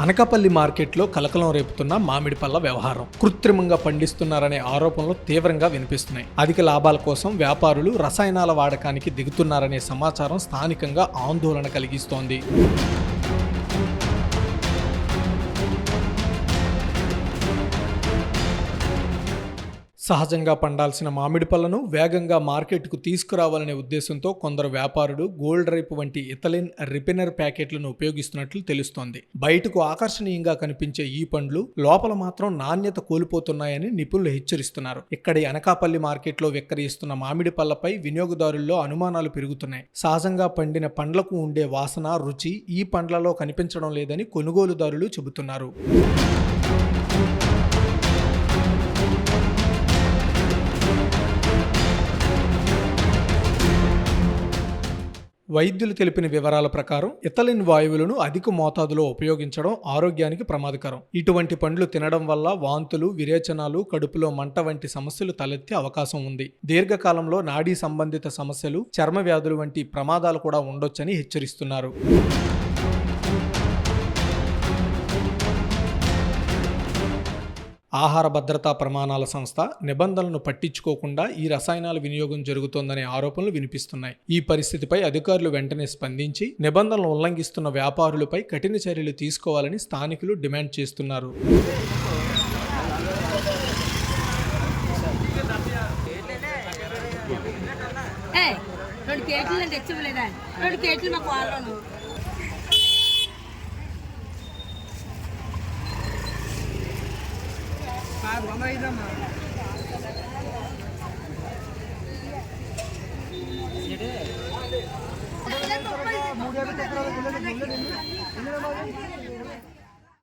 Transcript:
అనకాపల్లి మార్కెట్లో కలకలం రేపుతున్న మామిడి పళ్ళ వ్యవహారం కృత్రిమంగా పండిస్తున్నారనే ఆరోపణలు తీవ్రంగా వినిపిస్తున్నాయి. అధిక లాభాల కోసం వ్యాపారులు రసాయనాల వాడకానికి దిగుతున్నారనే సమాచారం స్థానికంగా ఆందోళన కలిగిస్తోంది. సహజంగా పండాల్సిన మామిడి పళ్లను వేగంగా మార్కెట్కు తీసుకురావాలనే ఉద్దేశంతో కొందరు వ్యాపారులు గోల్డ్ రైప్ వంటి ఇథలిన్ రిపెనర్ ప్యాకెట్లను ఉపయోగిస్తున్నట్లు తెలుస్తోంది. బయటకు ఆకర్షణీయంగా కనిపించే ఈ పండ్లు లోపల మాత్రం నాణ్యత కోల్పోతున్నాయని నిపుణులు హెచ్చరిస్తున్నారు. ఇక్కడి అనకాపల్లి మార్కెట్లో విక్రయిస్తున్న మామిడి పళ్లపై వినియోగదారుల్లో అనుమానాలు పెరుగుతున్నాయి. సహజంగా పండిన పండ్లకు ఉండే వాసన, రుచి ఈ పండ్లలో కనిపించడం లేదని కొనుగోలుదారులు చెబుతున్నారు. వైద్యులు తెలిపిన వివరాల ప్రకారం ఇథలిన్ వాయువులను అధిక మోతాదులో ఉపయోగించడం ఆరోగ్యానికి ప్రమాదకరం. ఇటువంటి పండ్లు తినడం వల్ల వాంతులు, విరేచనాలు, కడుపులో మంట వంటి సమస్యలు తలెత్తే అవకాశం ఉంది. దీర్ఘకాలంలో నాడీ సంబంధిత సమస్యలు, చర్మ వ్యాధులు వంటి ప్రమాదాలు కూడా ఉండొచ్చని హెచ్చరిస్తున్నారు. ఆహార భద్రతా ప్రమాణాల సంస్థ నిబంధనలను పట్టించుకోకుండా ఈ రసాయనాల వినియోగం జరుగుతోందనే ఆరోపణలు వినిపిస్తున్నాయి. ఈ పరిస్థితిపై అధికారులు వెంటనే స్పందించి నిబంధనలు ఉల్లంఘిస్తున్న వ్యాపారులపై కఠిన చర్యలు తీసుకోవాలని స్థానికులు డిమాండ్ చేస్తున్నారు. Vamos aí, Damar.